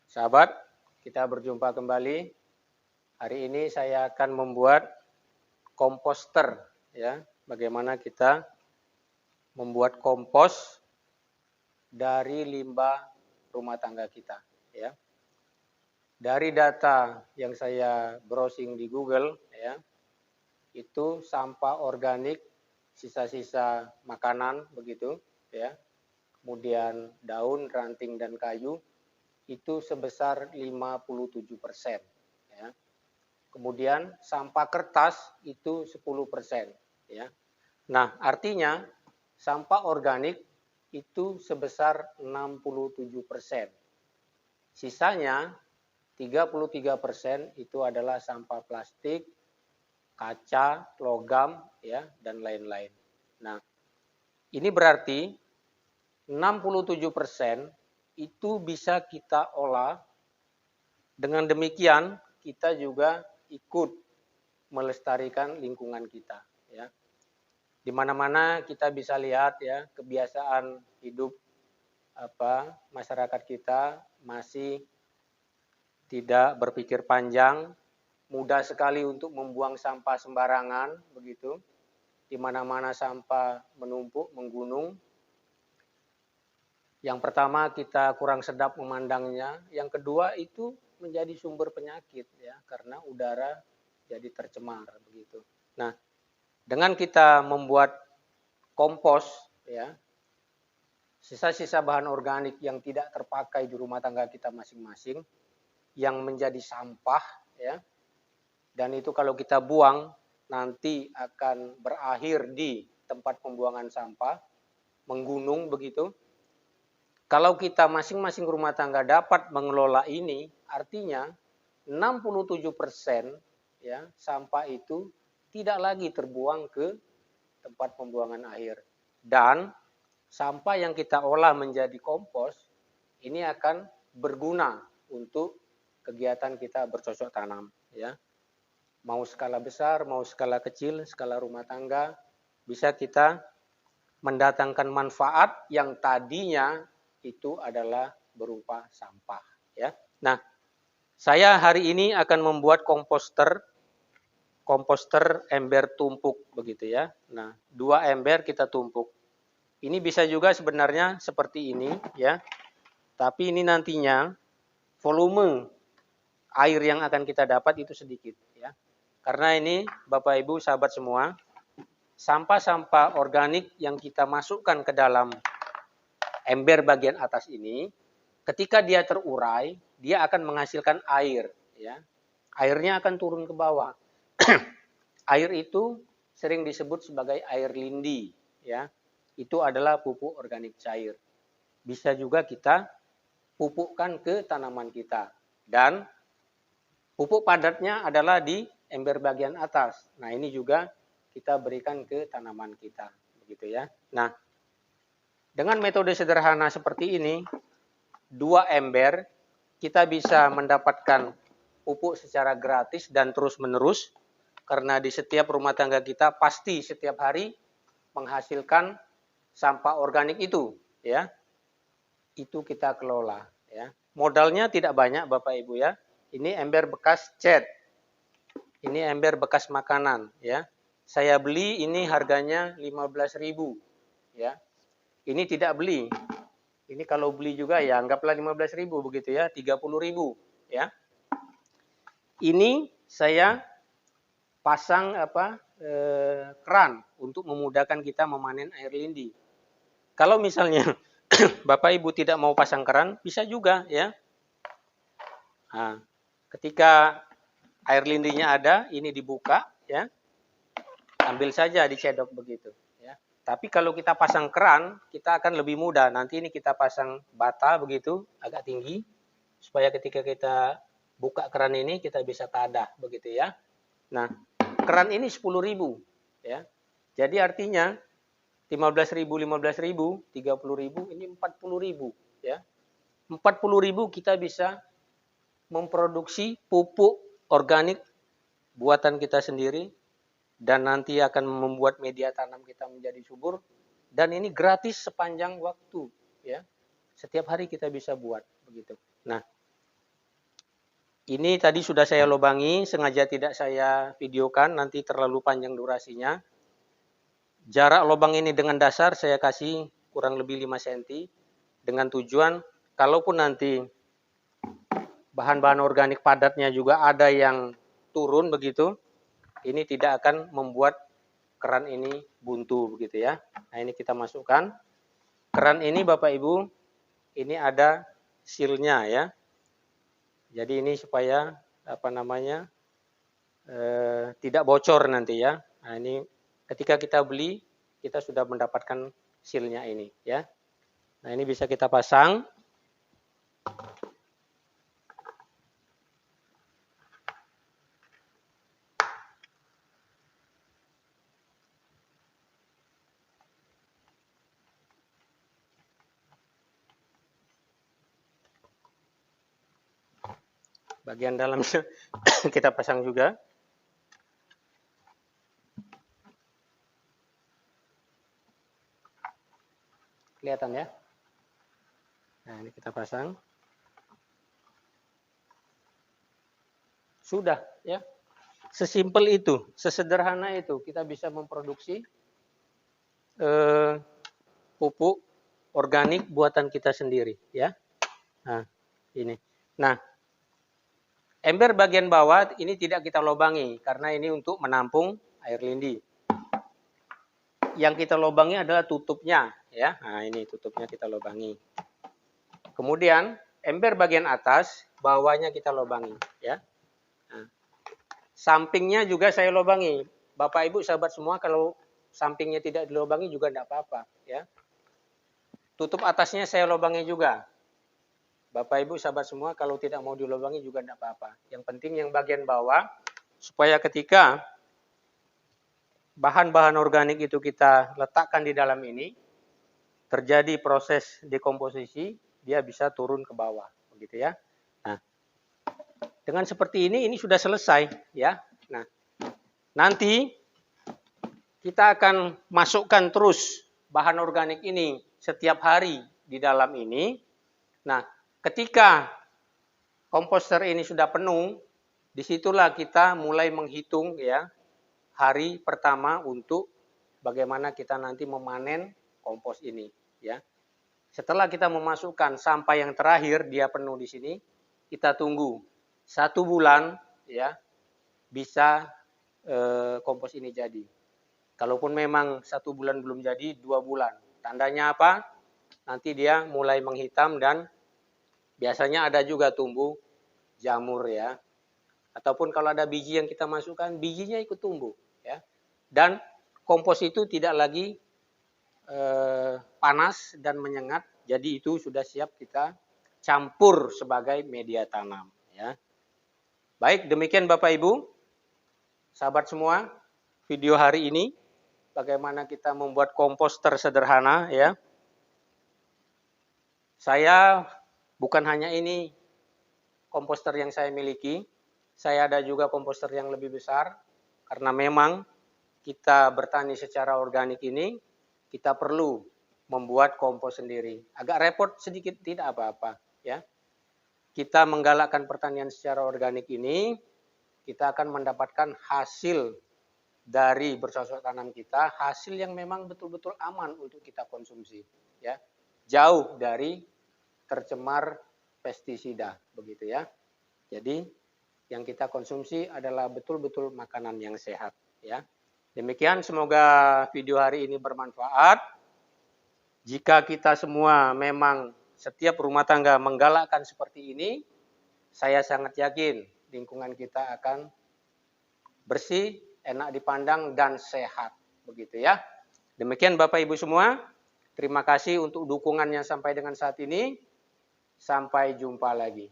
Sahabat, kita berjumpa kembali. Hari ini saya akan membuat komposter, ya. Bagaimana kita membuat kompos dari limbah rumah tangga kita, ya. Dari data yang saya browsing di Google, ya, itu sampah organik, sisa-sisa makanan begitu, ya. Kemudian daun, ranting dan kayu itu sebesar 57%, ya. Kemudian sampah kertas itu 10%, ya. Nah, artinya sampah organik itu sebesar 67%. Sisanya 33% itu adalah sampah plastik, kaca, logam, ya, dan lain-lain. Nah, ini berarti 67% itu bisa kita olah. Dengan demikian kita juga ikut melestarikan lingkungan kita, ya. Di mana-mana kita bisa lihat, ya, kebiasaan hidup masyarakat kita masih tidak berpikir panjang, mudah sekali untuk membuang sampah sembarangan begitu. Di mana-mana sampah menumpuk, menggunung. Yang pertama, kita kurang sedap memandangnya. Yang kedua, itu menjadi sumber penyakit, ya, karena udara jadi tercemar begitu. Nah, dengan kita membuat kompos, ya, sisa-sisa bahan organik yang tidak terpakai di rumah tangga kita masing-masing, yang menjadi sampah, ya, dan itu kalau kita buang nanti akan berakhir di tempat pembuangan sampah, menggunung begitu. Kalau kita masing-masing rumah tangga dapat mengelola ini, artinya 67%, ya, sampah itu tidak lagi terbuang ke tempat pembuangan akhir. Dan sampah yang kita olah menjadi kompos, ini akan berguna untuk kegiatan kita bercocok tanam, ya. Mau skala besar, mau skala kecil, skala rumah tangga, bisa kita mendatangkan manfaat yang tadinya itu adalah berupa sampah, ya. Nah, saya hari ini akan membuat komposter ember tumpuk begitu, ya. Nah, 2 ember kita tumpuk. Ini bisa juga sebenarnya seperti ini, ya. Tapi ini nantinya volume air yang akan kita dapat itu sedikit, ya. Karena ini Bapak Ibu sahabat semua, sampah-sampah organik yang kita masukkan ke dalam ember bagian atas ini, ketika dia terurai, dia akan menghasilkan air, ya. Airnya akan turun ke bawah. Air itu sering disebut sebagai air lindi, ya. Itu adalah pupuk organik cair. Bisa juga kita pupukkan ke tanaman kita. Dan pupuk padatnya adalah di ember bagian atas. Nah, ini juga kita berikan ke tanaman kita, begitu, ya. Nah, dengan metode sederhana seperti ini, 2 ember, kita bisa mendapatkan pupuk secara gratis dan terus-menerus, karena di setiap rumah tangga kita pasti setiap hari menghasilkan sampah organik itu, ya. Itu kita kelola, ya. Modalnya tidak banyak Bapak Ibu, ya. Ini ember bekas cat. Ini ember bekas makanan, ya. Saya beli ini harganya 15.000, ya. Ini tidak beli. Ini kalau beli juga ya anggaplah 15.000 begitu, ya, 30.000, ya. Ini saya pasang keran untuk memudahkan kita memanen air lindi. Kalau misalnya Bapak Ibu tidak mau pasang keran, bisa juga, ya. Nah, ketika air lindinya ada, ini dibuka, ya. Ambil saja dicedok begitu, ya. Tapi kalau kita pasang keran, kita akan lebih mudah. Nanti ini kita pasang bata begitu, agak tinggi, supaya ketika kita buka keran ini kita bisa tadah begitu, ya. Nah, keran ini 10.000, ya. Jadi artinya 15.000, 30.000, ini 40.000, ya. 40.000 kita bisa memproduksi pupuk organik buatan kita sendiri, dan nanti akan membuat media tanam kita menjadi subur, dan ini gratis sepanjang waktu, ya. Setiap hari kita bisa buat begitu. Nah, Ini tadi sudah saya lubangi, sengaja tidak saya videokan, nanti terlalu panjang durasinya. Jarak lubang ini dengan dasar saya kasih kurang lebih 5 cm, dengan tujuan kalaupun nanti bahan-bahan organik padatnya juga ada yang turun begitu, ini tidak akan membuat keran ini buntu begitu ya. Nah ini kita masukkan. Keran ini Bapak Ibu, ini ada sealnya ya. Jadi ini supaya tidak bocor nanti ya. Nah ini ketika kita beli, kita sudah mendapatkan sealnya ini ya. Nah ini bisa kita pasang. Bagian dalamnya kita pasang juga. Kelihatan ya. Nah ini kita pasang. Sudah ya. Sesimpel itu, sesederhana itu kita bisa memproduksi pupuk organik buatan kita sendiri ya. Nah, ini. Nah, ember bagian bawah ini tidak kita lubangi karena ini untuk menampung air lindi. Yang kita lubangi adalah tutupnya ya. Nah, ini tutupnya kita lubangi. Kemudian ember bagian atas, bawahnya kita lubangi ya. Nah, sampingnya juga saya lubangi. Bapak Ibu sahabat semua, kalau sampingnya tidak dilubangi juga tidak apa-apa ya. Tutup atasnya saya lubangi juga. Bapak Ibu sahabat semua, kalau tidak mau dilubangi juga tidak apa-apa. Yang penting yang bagian bawah, supaya ketika bahan-bahan organik itu kita letakkan di dalam ini, terjadi proses dekomposisi, dia bisa turun ke bawah, begitu ya. Nah, dengan seperti ini sudah selesai ya. Nah, nanti kita akan masukkan terus bahan organik ini setiap hari di dalam ini. Nah, ketika komposter ini sudah penuh, disitulah kita mulai menghitung ya hari pertama untuk bagaimana kita nanti memanen kompos ini ya. Setelah kita memasukkan sampai yang terakhir dia penuh di sini, kita tunggu 1 bulan ya bisa kompos ini jadi. Kalaupun memang 1 bulan belum jadi, 2 bulan. Tandanya apa? Nanti dia mulai menghitam dan biasanya ada juga tumbuh jamur ya. Ataupun kalau ada biji yang kita masukkan, bijinya ikut tumbuh ya. Dan kompos itu tidak lagi panas dan menyengat, jadi itu sudah siap kita campur sebagai media tanam ya. Baik, demikian Bapak Ibu, sahabat semua, video hari ini bagaimana kita membuat komposter sederhana ya. Saya bukan hanya ini komposter yang saya miliki, saya ada juga komposter yang lebih besar, karena memang kita bertani secara organik ini, kita perlu membuat kompos sendiri. Agak repot sedikit, tidak apa-apa ya. Kita menggalakkan pertanian secara organik ini, kita akan mendapatkan hasil dari bercocok tanam kita, hasil yang memang betul-betul aman untuk kita konsumsi ya. Jauh dari tercemar pestisida begitu ya. Jadi yang kita konsumsi adalah betul-betul makanan yang sehat ya. Demikian, semoga video hari ini bermanfaat. Jika kita semua memang setiap rumah tangga menggalakkan seperti ini, saya sangat yakin lingkungan kita akan bersih, enak dipandang dan sehat begitu ya. Demikian Bapak Ibu semua, terima kasih untuk dukungannya sampai dengan saat ini. Sampai jumpa lagi.